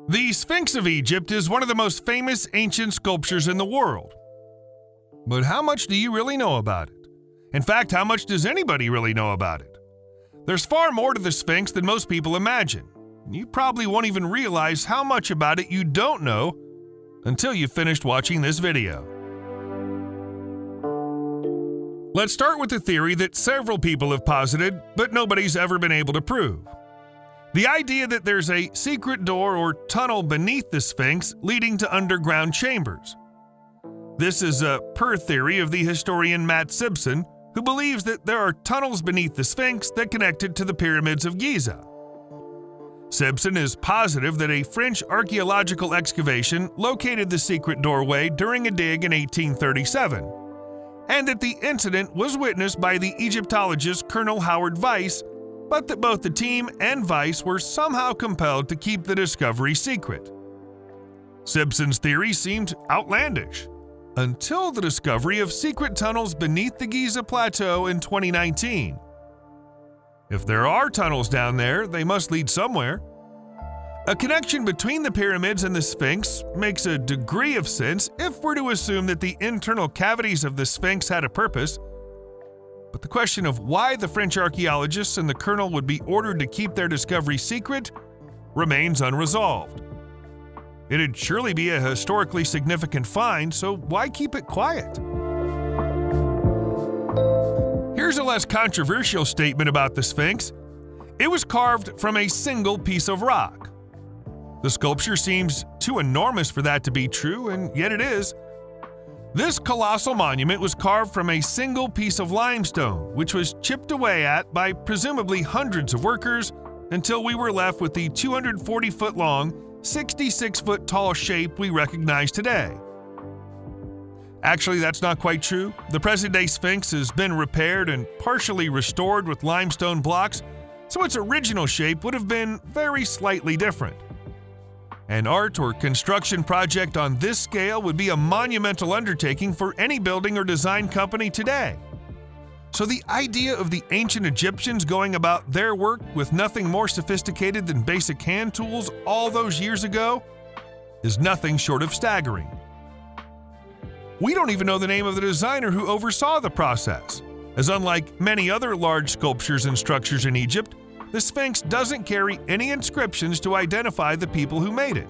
The Sphinx of Egypt is one of the most famous ancient sculptures in the world. But how much do you really know about it? In fact, how much does anybody really know about it? There's far more to the Sphinx than most people imagine. You probably won't even realize how much about it you don't know until you've finished watching this video. Let's start with the theory that several people have posited, but nobody's ever been able to prove. The idea that there's a secret door or tunnel beneath the Sphinx leading to underground chambers. This is a theory of the historian Matt Simpson, who believes that there are tunnels beneath the Sphinx that connected to the pyramids of Giza. Simpson is positive that a French archaeological excavation located the secret doorway during a dig in 1837, and that the incident was witnessed by the Egyptologist Colonel Howard Weiss, but that both the team and Weiss were somehow compelled to keep the discovery secret. Simpson's theory seemed outlandish, until the discovery of secret tunnels beneath the Giza Plateau in 2019. If there are tunnels down there, they must lead somewhere. A connection between the pyramids and the Sphinx makes a degree of sense if we're to assume that the internal cavities of the Sphinx had a purpose. But the question of why the French archaeologists and the colonel would be ordered to keep their discovery secret remains unresolved. It'd surely be a historically significant find, so why keep it quiet? Here's a less controversial statement about the Sphinx. It was carved from a single piece of rock. The sculpture seems too enormous for that to be true, and yet it is. This colossal monument was carved from a single piece of limestone, which was chipped away at by presumably hundreds of workers until we were left with the 240-foot-long, 66-foot-tall shape we recognize today. Actually, that's not quite true. The present-day Sphinx has been repaired and partially restored with limestone blocks, so its original shape would have been very slightly different. An art or construction project on this scale would be a monumental undertaking for any building or design company today. So the idea of the ancient Egyptians going about their work with nothing more sophisticated than basic hand tools all those years ago is nothing short of staggering. We don't even know the name of the designer who oversaw the process, as unlike many other large sculptures and structures in Egypt, the Sphinx doesn't carry any inscriptions to identify the people who made it.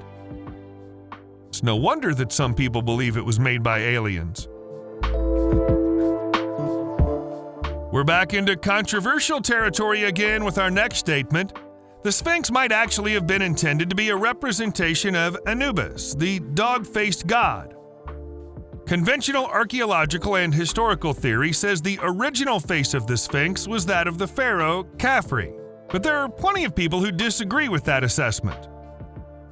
It's no wonder that some people believe it was made by aliens. We're back into controversial territory again with our next statement. The Sphinx might actually have been intended to be a representation of Anubis, the dog-faced god. Conventional archaeological and historical theory says the original face of the Sphinx was that of the pharaoh Khafre. But there are plenty of people who disagree with that assessment.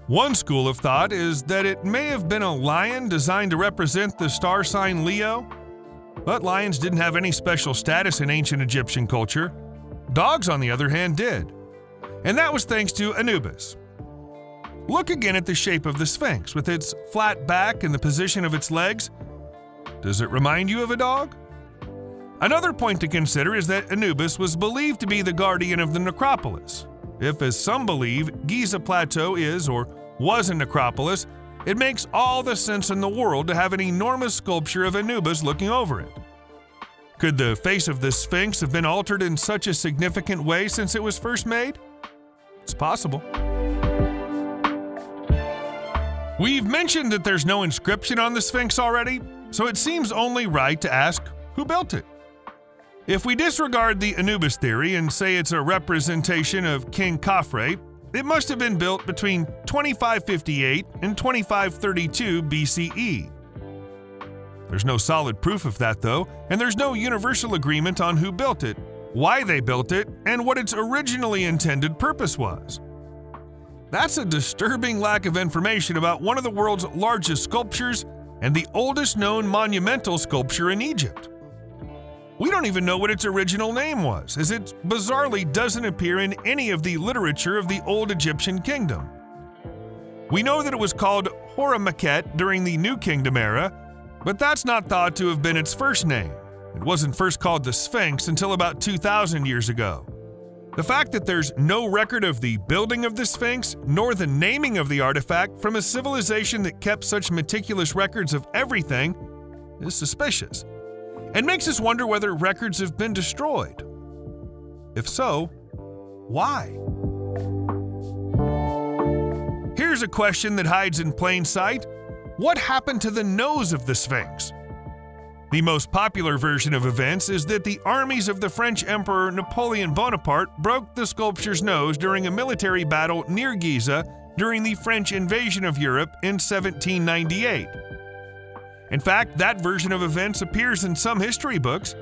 One school of thought is that it may have been a lion designed to represent the star sign Leo, but lions didn't have any special status in ancient Egyptian culture. Dogs, on the other hand, did, and that was thanks to Anubis. Look again at the shape of the Sphinx, with its flat back and the position of its legs. Does it remind you of a dog? Another point to consider is that Anubis was believed to be the guardian of the necropolis. If, as some believe, Giza Plateau is or was a necropolis, it makes all the sense in the world to have an enormous sculpture of Anubis looking over it. Could the face of the Sphinx have been altered in such a significant way since it was first made? It's possible. We've mentioned that there's no inscription on the Sphinx already, so it seems only right to ask who built it. If we disregard the Anubis theory and say it's a representation of King Khafre, it must have been built between 2558 and 2532 BCE. There's no solid proof of that, though, and there's no universal agreement on who built it, why they built it, and what its originally intended purpose was. That's a disturbing lack of information about one of the world's largest sculptures and the oldest known monumental sculpture in Egypt. We don't even know what its original name was, as it bizarrely doesn't appear in any of the literature of the Old Egyptian Kingdom. We know that it was called Horemakhet during the New Kingdom era, but that's not thought to have been its first name. It wasn't first called the Sphinx until about 2,000 years ago. The fact that there's no record of the building of the Sphinx, nor the naming of the artifact from a civilization that kept such meticulous records of everything, is suspicious, and makes us wonder whether records have been destroyed. If so, why? Here's a question that hides in plain sight. What happened to the nose of the Sphinx? The most popular version of events is that the armies of the French Emperor Napoleon Bonaparte broke the sculpture's nose during a military battle near Giza during the French invasion of Europe in 1798. In fact, that version of events appears in some history books.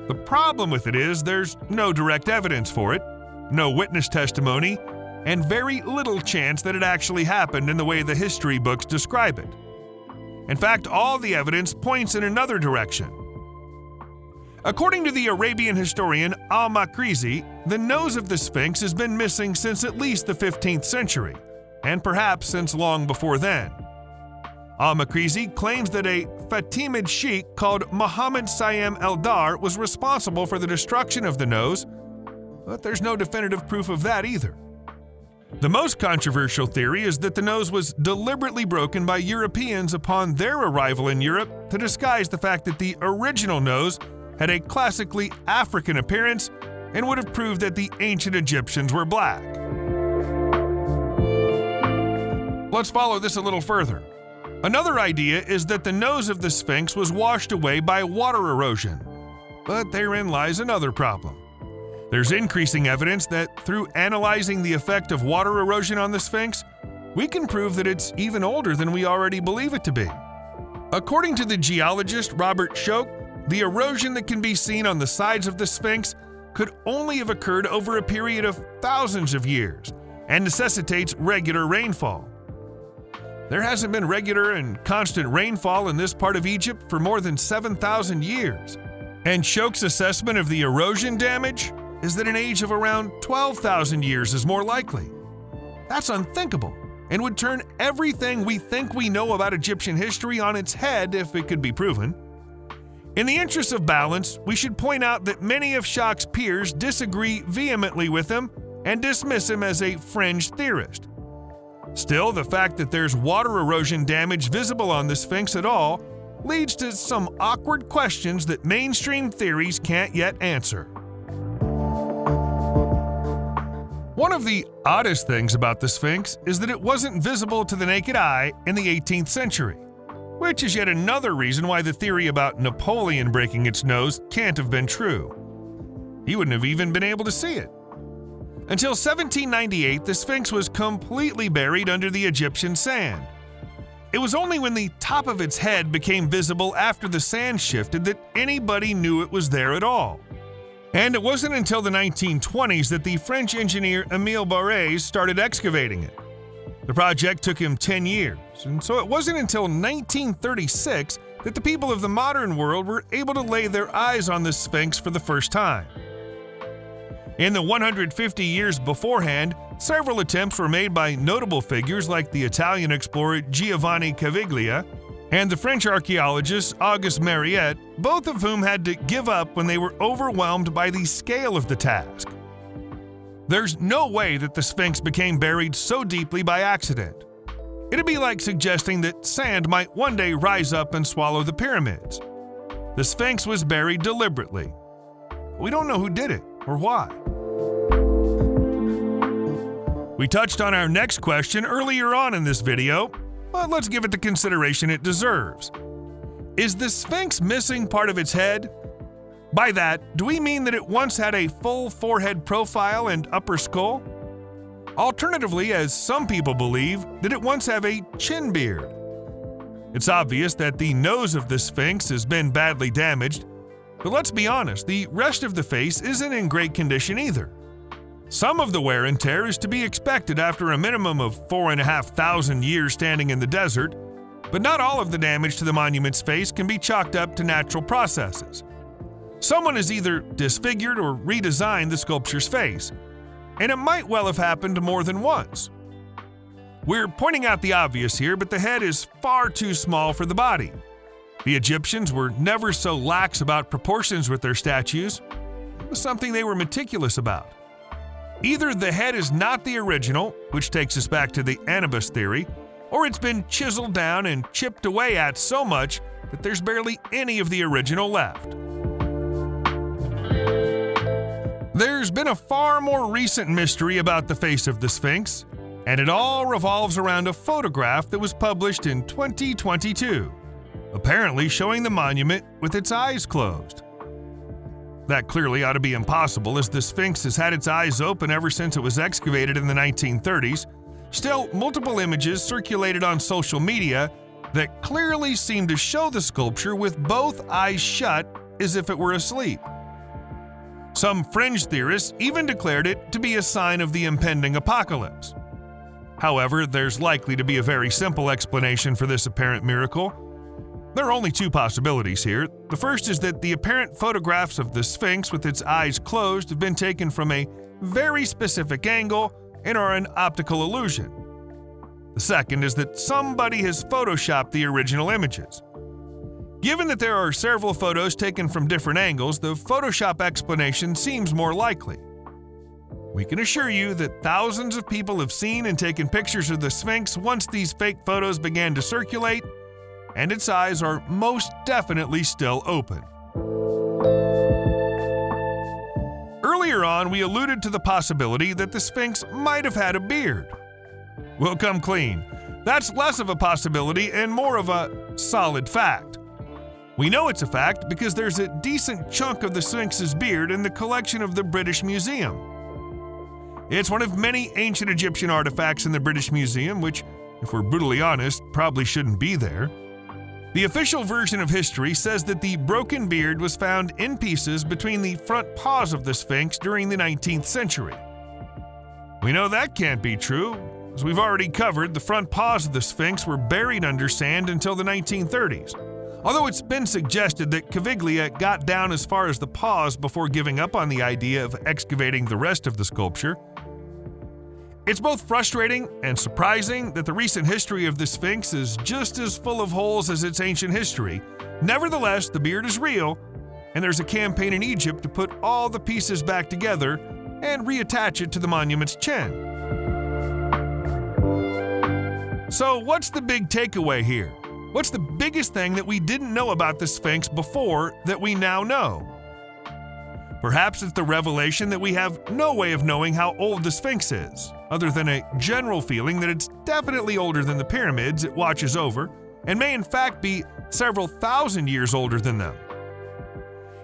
The problem with it is there's no direct evidence for it, no witness testimony, and very little chance that it actually happened in the way the history books describe it. In fact, all the evidence points in another direction. According to the Arabian historian al-Makrizi, the nose of the Sphinx has been missing since at least the 15th century, and perhaps since long before then. Al-Makrizi claims that a Fatimid sheikh called Muhammad Sayyam el-Dar was responsible for the destruction of the nose, but there's no definitive proof of that either. The most controversial theory is that the nose was deliberately broken by Europeans upon their arrival in Europe to disguise the fact that the original nose had a classically African appearance and would have proved that the ancient Egyptians were black. Let's follow this a little further. Another idea is that the nose of the Sphinx was washed away by water erosion. But therein lies another problem. There's increasing evidence that through analyzing the effect of water erosion on the Sphinx, we can prove that it's even older than we already believe it to be. According to the geologist Robert Schoch, the erosion that can be seen on the sides of the Sphinx could only have occurred over a period of thousands of years and necessitates regular rainfall. There hasn't been regular and constant rainfall in this part of Egypt for more than 7,000 years. And Schoch's assessment of the erosion damage is that an age of around 12,000 years is more likely. That's unthinkable and would turn everything we think we know about Egyptian history on its head if it could be proven. In the interest of balance, we should point out that many of Schoch's peers disagree vehemently with him and dismiss him as a fringe theorist. Still, the fact that there's water erosion damage visible on the Sphinx at all leads to some awkward questions that mainstream theories can't yet answer. One of the oddest things about the Sphinx is that it wasn't visible to the naked eye in the 18th century, which is yet another reason why the theory about Napoleon breaking its nose can't have been true. He wouldn't have even been able to see it. Until 1798, the Sphinx was completely buried under the Egyptian sand. It was only when the top of its head became visible after the sand shifted that anybody knew it was there at all. And it wasn't until the 1920s that the French engineer Émile Barrès started excavating it. The project took him 10 years, and so it wasn't until 1936 that the people of the modern world were able to lay their eyes on the Sphinx for the first time. In the 150 years beforehand, several attempts were made by notable figures like the Italian explorer Giovanni Caviglia and the French archaeologist Auguste Mariette, both of whom had to give up when they were overwhelmed by the scale of the task. There's no way that the Sphinx became buried so deeply by accident. It'd be like suggesting that sand might one day rise up and swallow the pyramids. The Sphinx was buried deliberately. We don't know who did it or why. We touched on our next question earlier on in this video, but let's give it the consideration it deserves. Is the Sphinx missing part of its head? By that, do we mean that it once had a full forehead profile and upper skull? Alternatively, as some people believe, did it once have a chin beard? It's obvious that the nose of the Sphinx has been badly damaged, but let's be honest, the rest of the face isn't in great condition either. Some of the wear and tear is to be expected after a minimum of 4,500 years standing in the desert, but not all of the damage to the monument's face can be chalked up to natural processes. Someone has either disfigured or redesigned the sculpture's face, and it might well have happened more than once. We're pointing out the obvious here, but the head is far too small for the body. The Egyptians were never so lax about proportions with their statues. It was something they were meticulous about. Either the head is not the original, which takes us back to the Anubis theory, or it's been chiseled down and chipped away at so much that there's barely any of the original left. There's been a far more recent mystery about the face of the Sphinx, and it all revolves around a photograph that was published in 2022, apparently showing the monument with its eyes closed. That clearly ought to be impossible, as the Sphinx has had its eyes open ever since it was excavated in the 1930s. Still, multiple images circulated on social media that clearly seem to show the sculpture with both eyes shut as if it were asleep. Some fringe theorists even declared it to be a sign of the impending apocalypse. However, there's likely to be a very simple explanation for this apparent miracle. There are only two possibilities here. The first is that the apparent photographs of the Sphinx with its eyes closed have been taken from a very specific angle and are an optical illusion. The second is that somebody has photoshopped the original images. Given that there are several photos taken from different angles, the Photoshop explanation seems more likely. We can assure you that thousands of people have seen and taken pictures of the Sphinx once these fake photos began to circulate, and its eyes are most definitely still open. Earlier on, we alluded to the possibility that the Sphinx might have had a beard. We'll come clean. That's less of a possibility and more of a solid fact. We know it's a fact because there's a decent chunk of the Sphinx's beard in the collection of the British Museum. It's one of many ancient Egyptian artifacts in the British Museum, which, if we're brutally honest, probably shouldn't be there. The official version of history says that the broken beard was found in pieces between the front paws of the Sphinx during the 19th century. We know that can't be true. As we've already covered, the front paws of the Sphinx were buried under sand until the 1930s. Although it's been suggested that Caviglia got down as far as the paws before giving up on the idea of excavating the rest of the sculpture. It's both frustrating and surprising that the recent history of the Sphinx is just as full of holes as its ancient history. Nevertheless, the beard is real, and there's a campaign in Egypt to put all the pieces back together and reattach it to the monument's chin. So what's the big takeaway here? What's the biggest thing that we didn't know about the Sphinx before that we now know? Perhaps it's the revelation that we have no way of knowing how old the Sphinx is, other than a general feeling that it's definitely older than the pyramids it watches over, and may in fact be several thousand years older than them.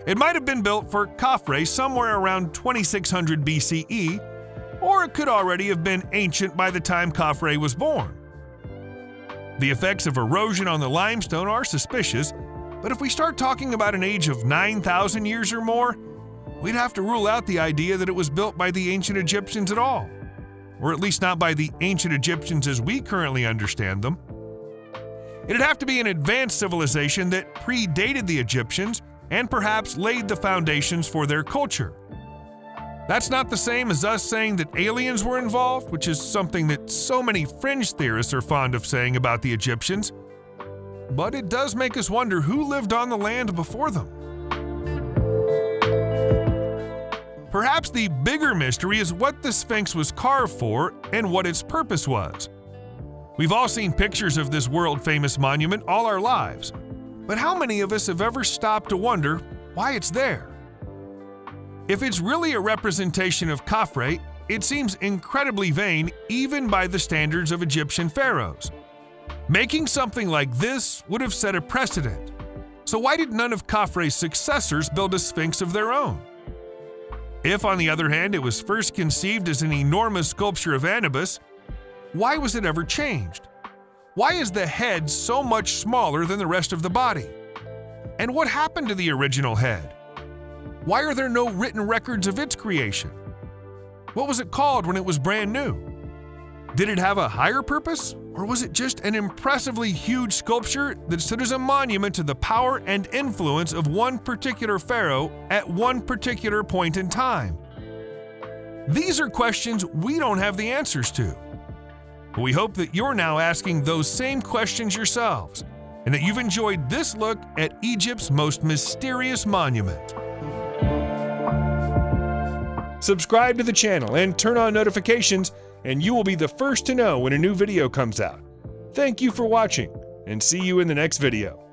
It might have been built for Khafre somewhere around 2600 BCE, or it could already have been ancient by the time Khafre was born. The effects of erosion on the limestone are suspicious, but if we start talking about an age of 9,000 years or more, we'd have to rule out the idea that it was built by the ancient Egyptians at all, or at least not by the ancient Egyptians as we currently understand them. It'd have to be an advanced civilization that predated the Egyptians and perhaps laid the foundations for their culture. That's not the same as us saying that aliens were involved, which is something that so many fringe theorists are fond of saying about the Egyptians. But it does make us wonder who lived on the land before them. Perhaps the bigger mystery is what the Sphinx was carved for and what its purpose was. We've all seen pictures of this world-famous monument all our lives, but how many of us have ever stopped to wonder why it's there? If it's really a representation of Khafre, it seems incredibly vain even by the standards of Egyptian pharaohs. Making something like this would have set a precedent. So why did none of Khafre's successors build a Sphinx of their own? If, on the other hand, it was first conceived as an enormous sculpture of Anubis, why was it ever changed? Why is the head so much smaller than the rest of the body? And what happened to the original head? Why are there no written records of its creation? What was it called when it was brand new? Did it have a higher purpose, or was it just an impressively huge sculpture that stood as a monument to the power and influence of one particular pharaoh at one particular point in time? These are questions we don't have the answers to. But we hope that you're now asking those same questions yourselves, and that you've enjoyed this look at Egypt's most mysterious monument. Subscribe to the channel and turn on notifications, and you will be the first to know when a new video comes out. Thank you for watching, and see you in the next video.